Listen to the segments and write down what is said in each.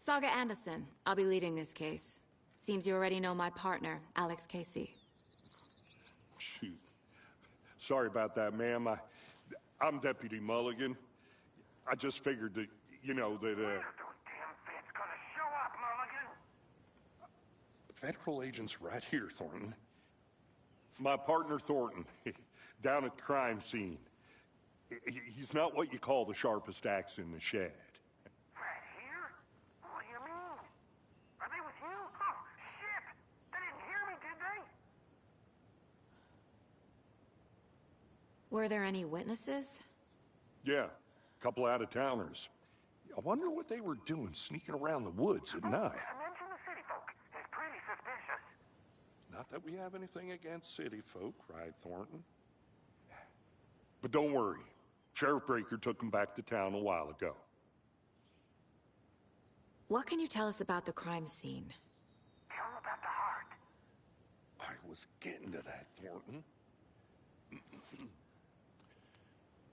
Saga Anderson. I'll be leading this case. Seems you already know my partner, Alex Casey. Shoot. Sorry about that, ma'am. I'm Deputy Mulligan. I just figured that, you know, that, Those damn feds gonna show up, Mulligan. Federal agent's right here, Thornton. My partner, Thornton, down at the crime scene. He's not what you call the sharpest axe in the shed. Right here? What do you mean? Are they with you? Oh, shit! They didn't hear me, did they? Were there any witnesses? Yeah, a couple out-of-towners. I wonder what they were doing sneaking around the woods at night. Mention the city folk. It's pretty suspicious. Not that we have anything against city folk, right, Thornton? But don't worry. Sheriff Breaker took them back to town a while ago. What can you tell us about the crime scene? Tell them about the heart. I was getting to that, Thornton.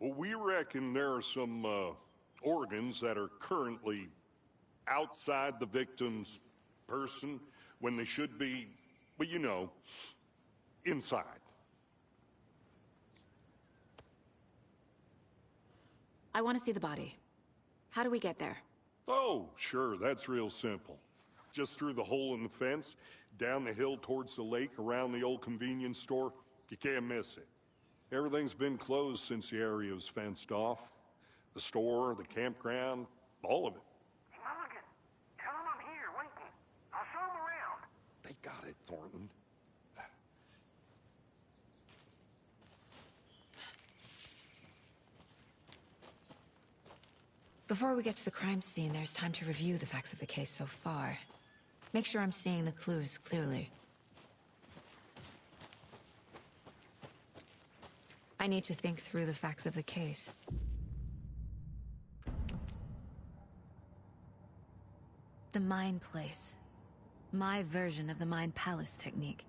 Well, we reckon there are some organs that are currently outside the victim's person when they should be, well, you know, inside. I want to see the body. How do we get there? Oh, sure, that's real simple. Just through the hole in the fence, down the hill towards the lake, around the old convenience store. You can't miss it. Everything's been closed since the area was fenced off. The store, the campground, all of it. Hey, Mulligan, tell them I'm here, waiting. I'll show them around. They got it, Thornton. Before we get to the crime scene, there's time to review the facts of the case so far. Make sure I'm seeing the clues clearly. I need to think through the facts of the case. The Mind Place. My version of the Mind Palace technique.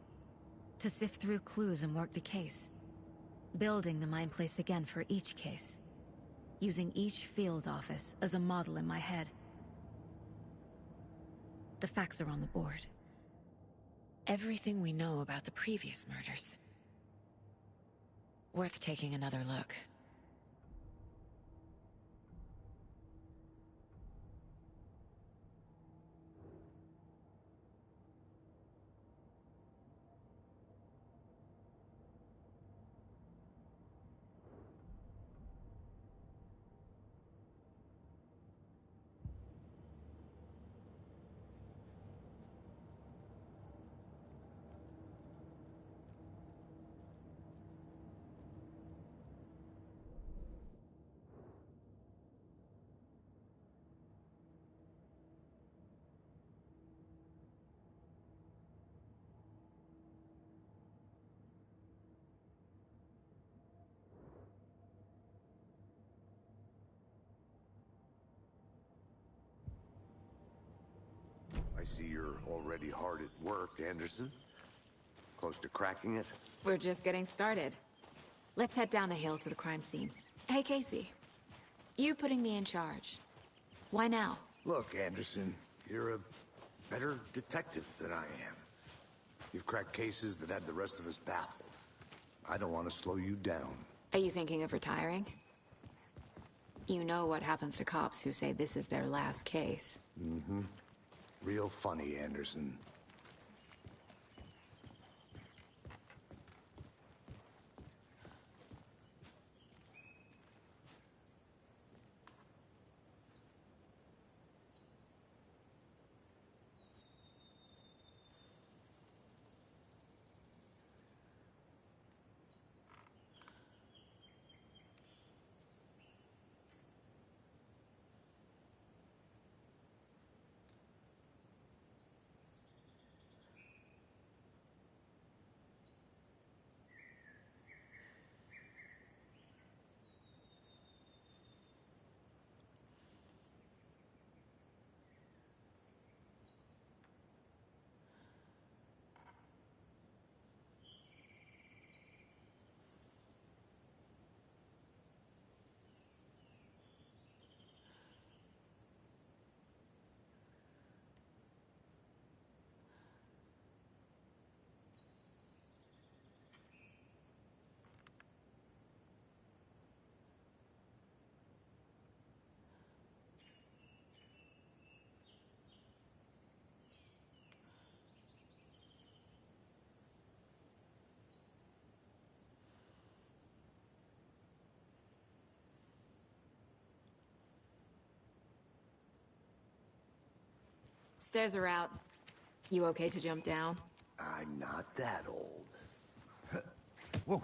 To sift through clues and work the case. Building the Mind Place again for each case. Using each field office as a model in my head. The facts are on the board. Everything we know about the previous murders. Worth taking another look. I see you're already hard at work, Anderson. Close to cracking it? We're just getting started. Let's head down the hill to the crime scene. Hey, Casey. You putting me in charge. Why now? Look, Anderson, you're a better detective than I am. You've cracked cases that had the rest of us baffled. I don't want to slow you down. Are you thinking of retiring? You know what happens to cops who say this is their last case. Mm-hmm. Real funny, Anderson. Stairs are out. You okay to jump down? I'm not that old. Whoa.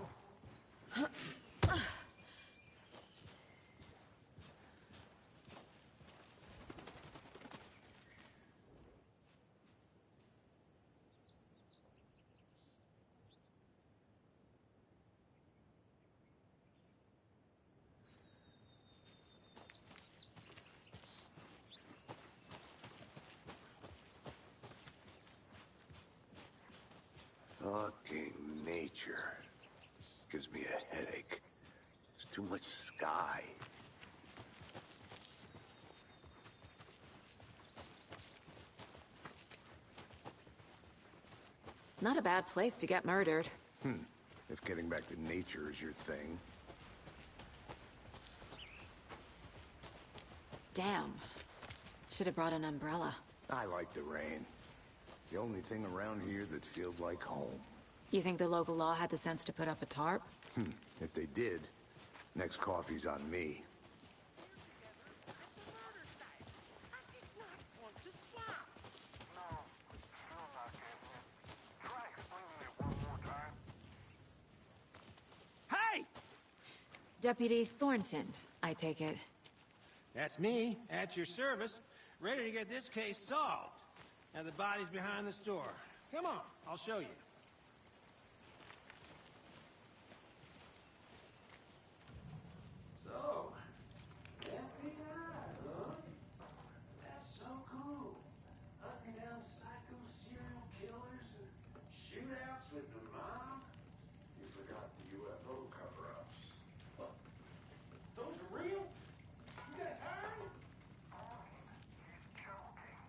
Fucking nature. Gives me a headache. There's too much sky. Not a bad place to get murdered. If getting back to nature is your thing. Damn. Should have brought an umbrella. I like the rain. The only thing around here that feels like home. You think the local law had the sense to put up a tarp? If they did, next coffee's on me. No, still not getting it. Try explaining it one more time. Hey! Deputy Thornton, I take it. That's me, at your service, ready to get this case solved. Now the body's behind the store. Come on, I'll show you. So, FBI, huh? That's so cool. Hunting down psycho serial killers and shootouts with the mob. You forgot the UFO cover-ups. Those are real? You guys hired? He's joking.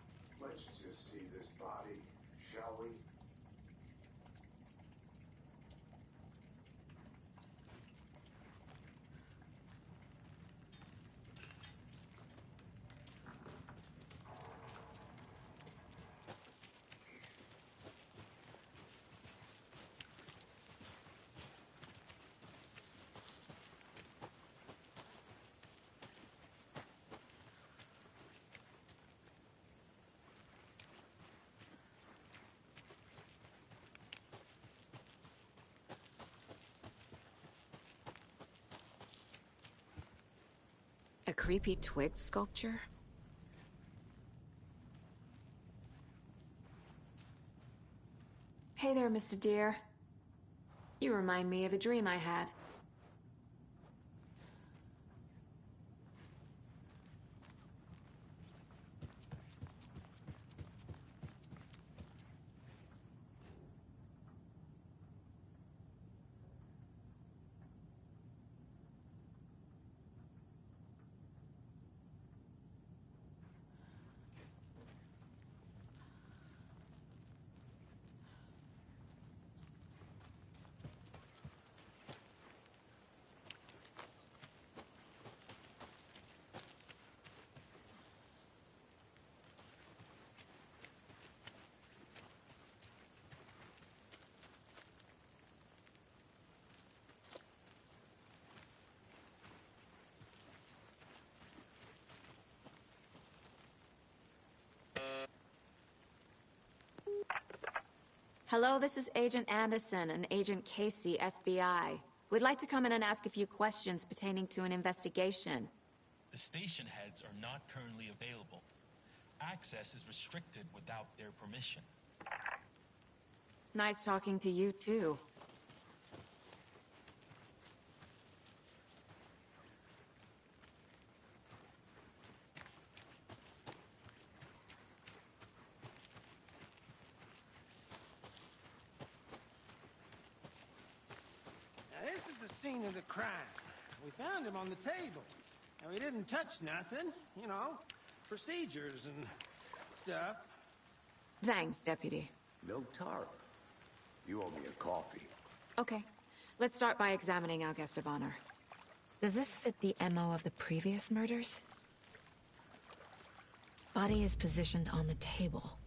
Let's just see this body, shall we? A creepy twig sculpture? Hey there, Mr. Deer. You remind me of a dream I had. Hello, this is Agent Anderson and Agent Casey, FBI. We'd like to come in and ask a few questions pertaining to an investigation. The station heads are not currently available. Access is restricted without their permission. Nice talking to you, too. Now this is the scene of the crime. We found him on the table. And we didn't touch nothing, you know, procedures and stuff. Thanks, Deputy. No tarp. You owe me a coffee. Okay, let's start by examining our guest of honor. Does this fit the MO of the previous murders? Body is positioned on the table.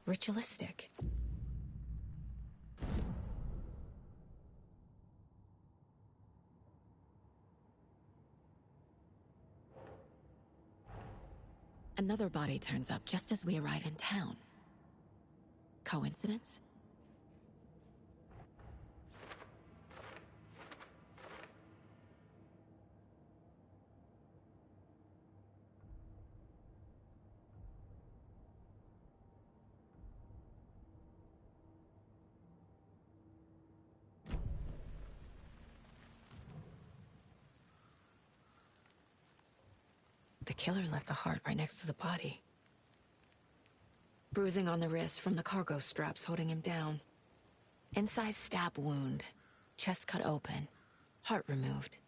Ritualistic. Another body turns up just as we arrive in town. Coincidence? The killer left the heart right next to the body. Bruising on the wrist from the cargo straps holding him down. Inside stab wound. Chest cut open. Heart removed.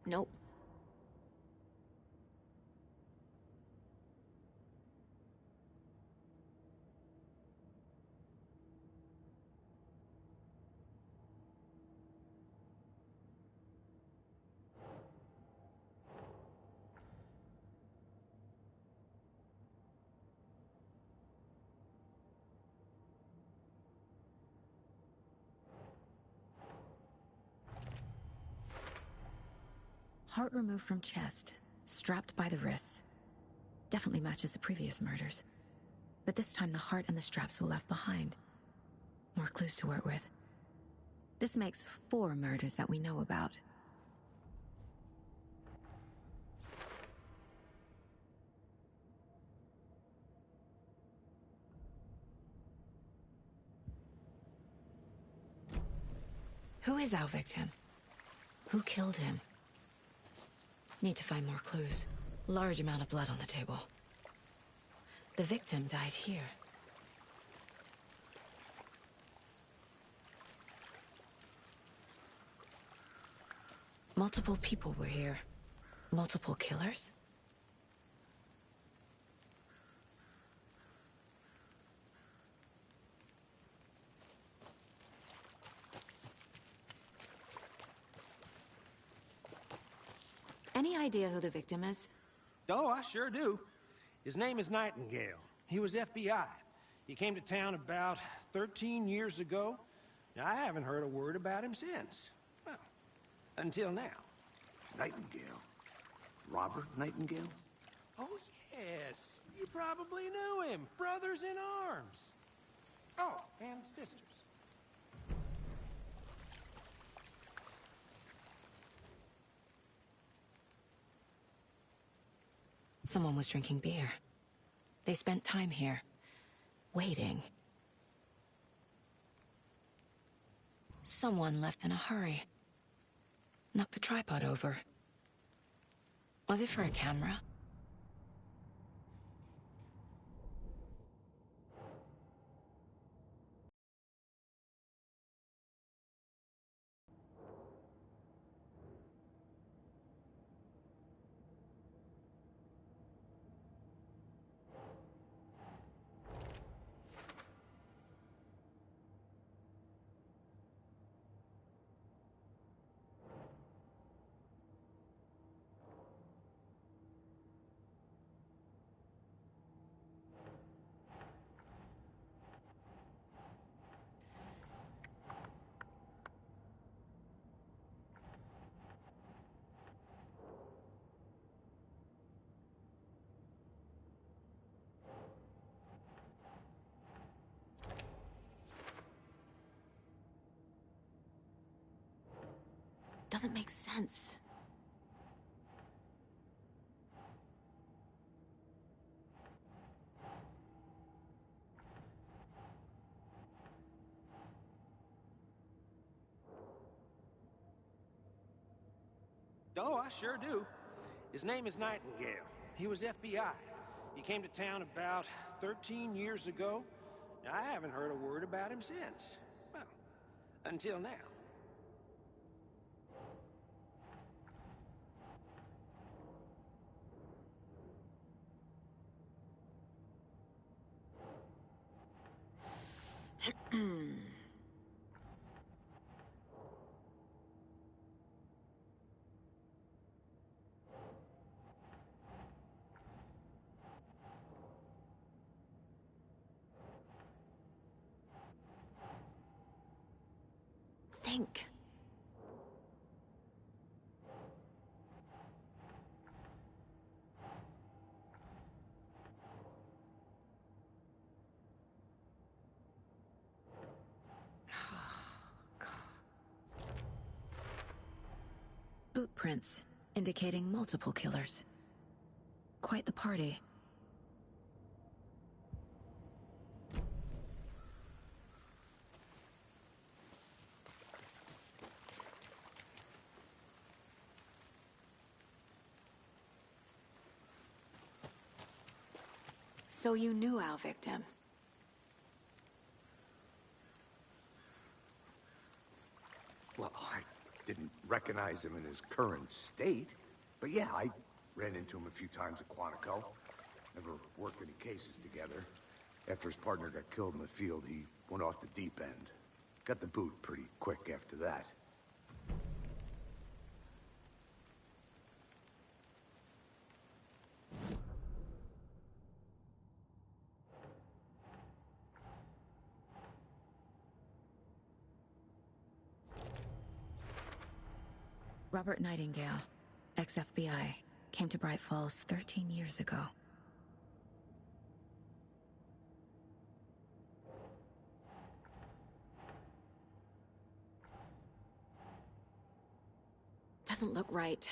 Nope. Heart removed from chest, strapped by the wrists. Definitely matches the previous murders. But this time the heart and the straps were left behind. More clues to work with. This makes 4 murders that we know about. Who is our victim? Who killed him? Need to find more clues. Large amount of blood on the table. The victim died here. Multiple people were here. Multiple killers? Any idea who the victim is? Oh, I sure do. His name is Nightingale. He was FBI. He came to town about 13 years ago. Now, I haven't heard a word about him since. Well, until now. Nightingale? Robert Nightingale? Oh, yes. You probably knew him. Brothers in arms. Oh, and sisters. Someone was drinking beer. They spent time here, waiting. Someone left in a hurry. Knocked the tripod over. Was it for a camera? Doesn't make sense. Oh, I sure do. His name is Nightingale. He was FBI. He came to town about 13 years ago. I haven't heard a word about him since. Well, until now. Think. Boot prints, indicating multiple killers. Quite the party. So you knew our victim? Well, I didn't recognize him in his current state. But yeah, I ran into him a few times at Quantico. Never worked any cases together. After his partner got killed in the field, he went off the deep end. Got the boot pretty quick after that. Robert Nightingale, ex-FBI, came to Bright Falls 13 years ago. Doesn't look right.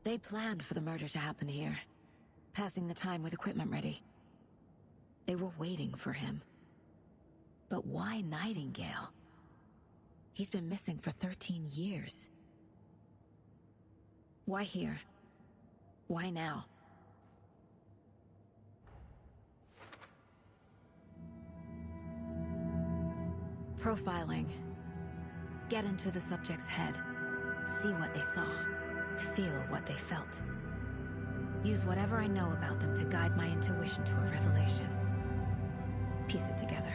They planned for the murder to happen here, passing the time with equipment ready. They were waiting for him. But why Nightingale? He's been missing for 13 years. Why here? Why now? Profiling. Get into the subject's head. See what they saw. Feel what they felt. Use whatever I know about them to guide my intuition to a revelation. Piece it together.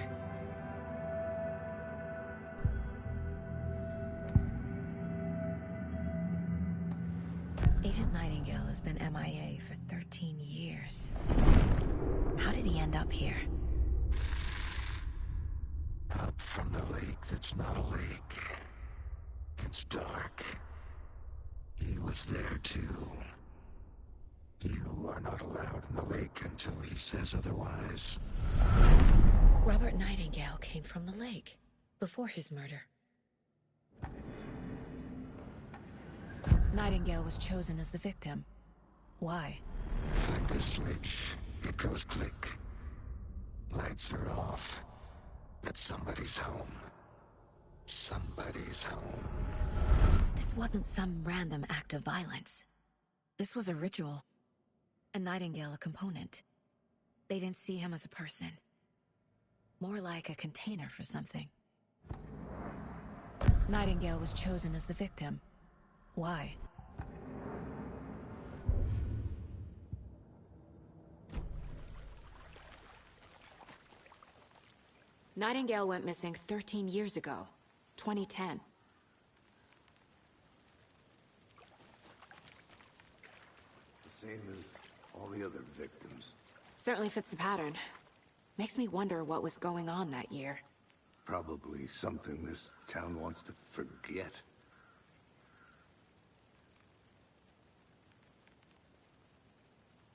Agent Nightingale has been MIA for 13 years. How did he end up here? Up from the lake that's not a lake. It's dark. He was there too. You are not allowed in the lake until he says otherwise. Robert Nightingale came from the lake, before his murder. Nightingale was chosen as the victim. Why? Flick the switch. It goes click. Lights are off. But somebody's home. Somebody's home. This wasn't some random act of violence. This was a ritual. And Nightingale a component. They didn't see him as a person. More like a container for something. Nightingale was chosen as the victim. Why? Nightingale went missing 13 years ago, 2010. The same as all the other victims. Certainly fits the pattern. Makes me wonder what was going on that year. Probably something this town wants to forget.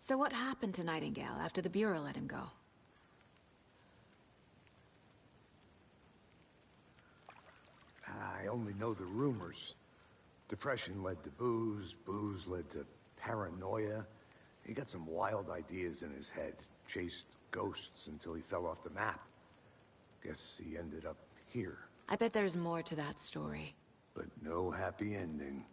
So what happened to Nightingale after the Bureau let him go? I only know the rumors. Depression led to booze, booze led to paranoia. He got some wild ideas in his head, chased ghosts until he fell off the map. Guess he ended up here. I bet there's more to that story. But no happy ending.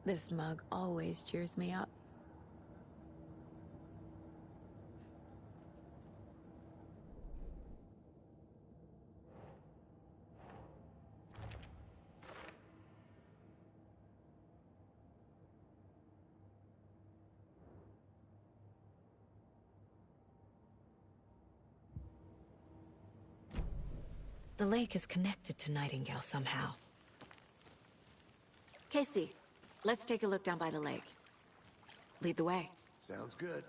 This mug always cheers me up. The lake is connected to Nightingale somehow. Casey, let's take a look down by the lake. Lead the way. Sounds good.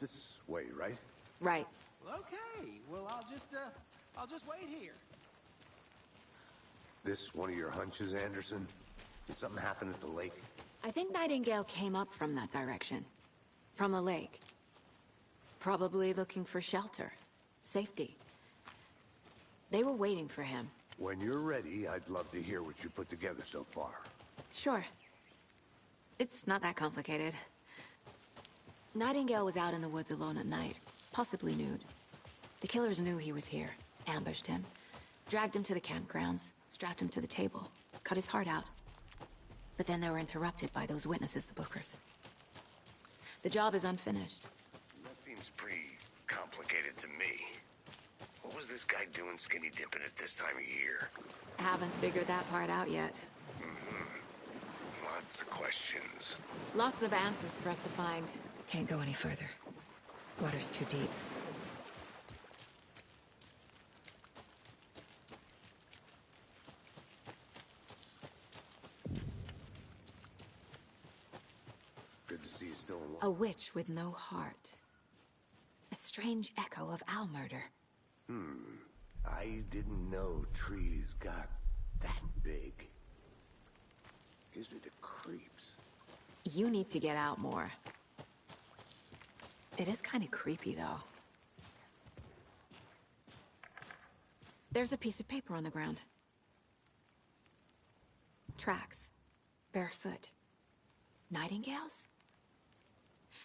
This way, right? Right. Okay, well, I'll just wait here. This one of your hunches, Anderson? Did something happen at the lake? I think Nightingale came up from that direction. From the lake. Probably looking for shelter. Safety. They were waiting for him. When you're ready, I'd love to hear what you put together so far. Sure. It's not that complicated. Nightingale was out in the woods alone at night, possibly nude. The killers knew he was here, ambushed him, dragged him to the campgrounds, strapped him to the table, cut his heart out. But then they were interrupted by those witnesses, the Bookers. The job is unfinished. That seems pretty complicated to me. What was this guy doing skinny dipping at this time of year? Haven't figured that part out yet. Lots of questions. Lots of answers for us to find. Can't go any further. Water's too deep. Good to see you still alive. A witch with no heart. A strange echo of owl murder. I didn't know trees got that big. Gives me the creeps. You need to get out more. It is kind of creepy, though. There's a piece of paper on the ground. Tracks. Barefoot. Nightingales?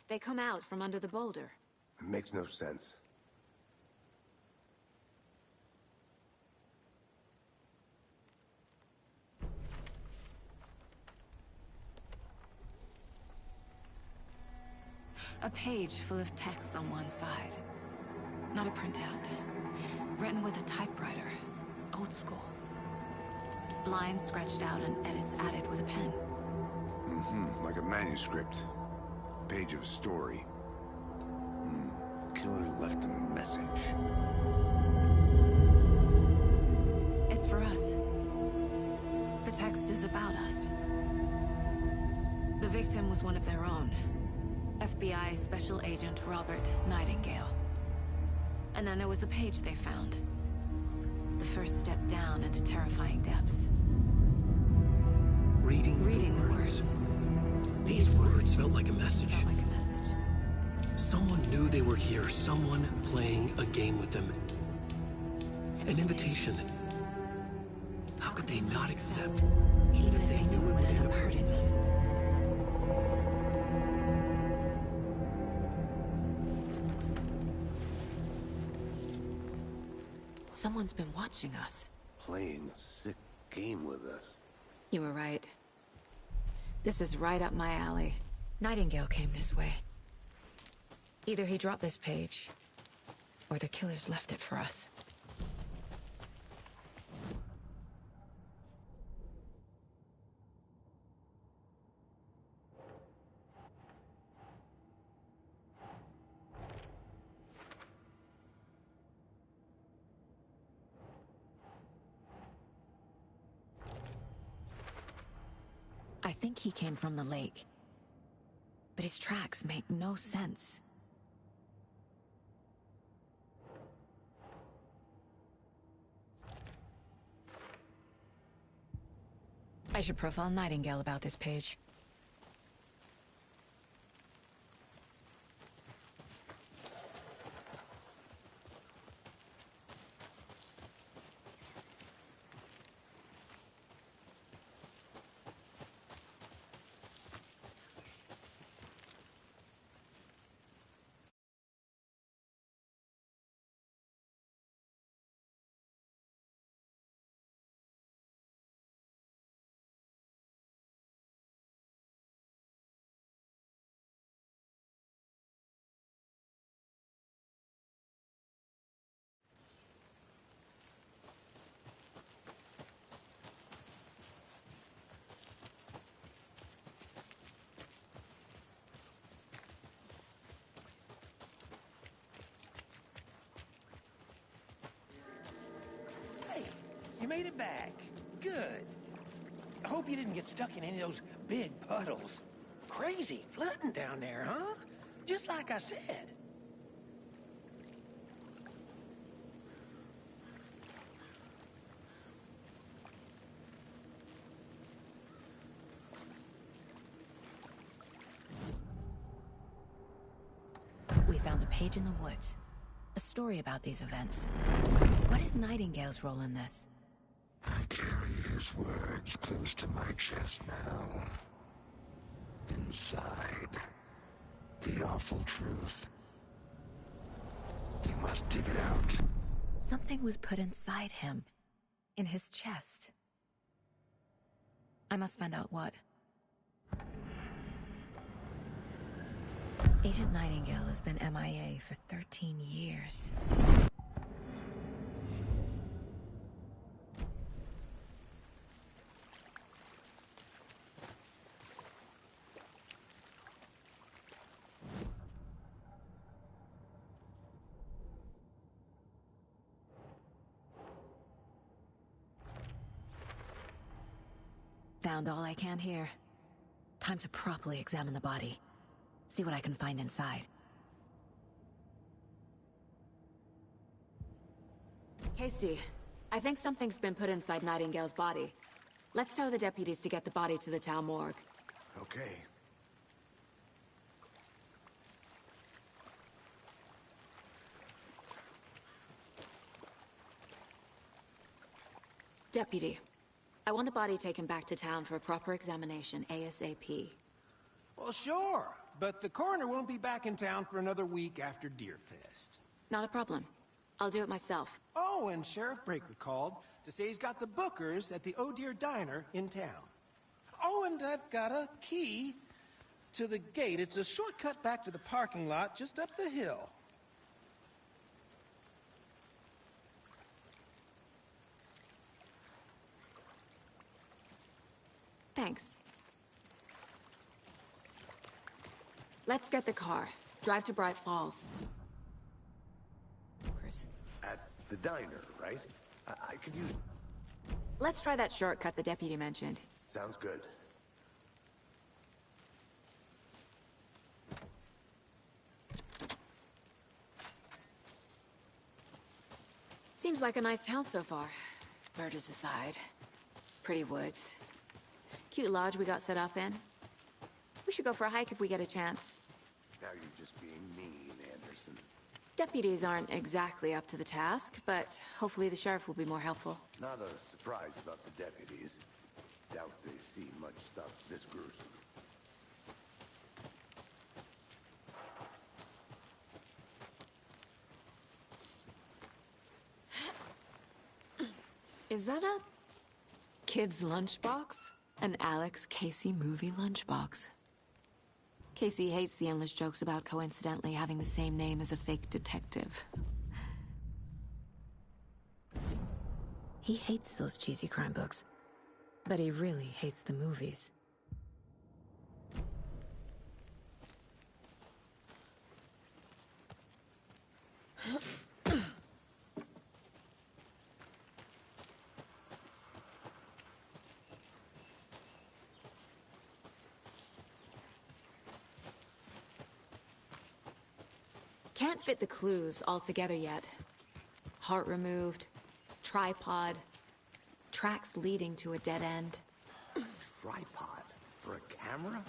They come out from under the boulder. It makes no sense. A page full of text on one side. Not a printout. Written with a typewriter. Old school. Lines scratched out and edits added with a pen. Like a manuscript. Page of a story. Killer left a message. It's for us. The text is about us. The victim was one of their own. FBI Special Agent Robert Nightingale. And then there was the page they found. The first step down into terrifying depths. Reading the words. These words felt like a message. Felt like a message. Someone knew they were here, someone playing a game with them. An invitation. How could they not accept, even if they knew it would end up hurting them? Someone's been watching us. Playing a sick game with us. You were right. This is right up my alley. Nightingale came this way. Either he dropped this page, or the killers left it for us. I think he came from the lake. But his tracks make no sense. I should profile Nightingale about this page. You made it back. Good. I hope you didn't get stuck in any of those big puddles. Crazy flooding down there, huh? Just like I said. We found a page in the woods. A story about these events. What is Nightingale's role in this? I carry his words close to my chest now. Inside, the awful truth. You must dig it out. Something was put inside him. In his chest. I must find out what. Agent Nightingale has been MIA for 13 years. Found all I can here. Time to properly examine the body. See what I can find inside. Casey, I think something's been put inside Nightingale's body. Let's tell the deputies to get the body to the town morgue. Okay. Deputy, I want the body taken back to town for a proper examination, ASAP. Well, sure. But the coroner won't be back in town for another week after Deerfest. Not a problem. I'll do it myself. Oh, and Sheriff Breaker called to say he's got the Bookers at the Oh Dear Diner in town. Oh, and I've got a key to the gate. It's a shortcut back to the parking lot just up the hill. Thanks. Let's get the car. Drive to Bright Falls. Chris. At the diner, right? I could use... Let's try that shortcut the deputy mentioned. Sounds good. Seems like a nice town so far. Murders aside. Pretty woods. Cute lodge we got set up in. We should go for a hike if we get a chance. Now you're just being mean, Anderson. Deputies aren't exactly up to the task, but hopefully the sheriff will be more helpful. Not a surprise about the deputies. Doubt they see much stuff this gruesome. Is that a kid's lunchbox? An Alex Casey movie lunchbox. Casey hates the endless jokes about coincidentally having the same name as a fake detective. He hates those cheesy crime books, but he really hates the movies. can't fit the clues all together yet. Heart removed, tripod, tracks leading to a dead end. Tripod? For a camera?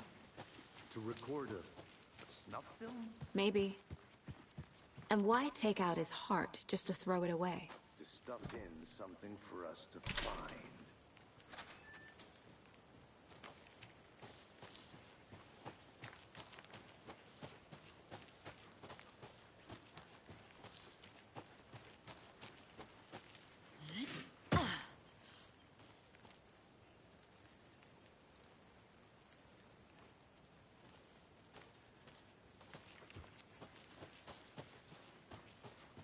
To record a snuff film? Maybe. And why take out his heart just to throw it away? To stuff in something for us to find.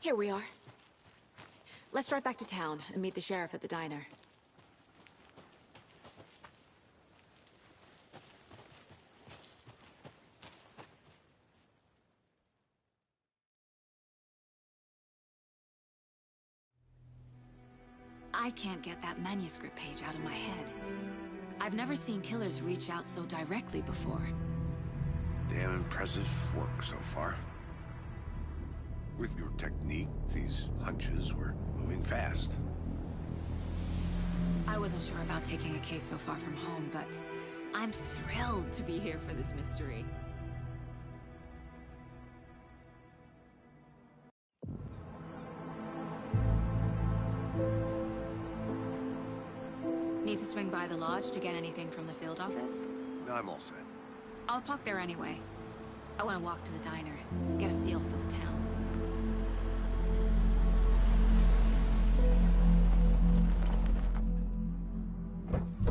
Here we are. Let's drive back to town and meet the sheriff at the diner. I can't get that manuscript page out of my head. I've never seen killers reach out so directly before. Damn impressive work so far. With your technique, these hunches were moving fast. I wasn't sure about taking a case so far from home, but I'm thrilled to be here for this mystery. Need to swing by the lodge to get anything from the field office? I'm all set. I'll park there anyway. I want to walk to the diner, get a feel for the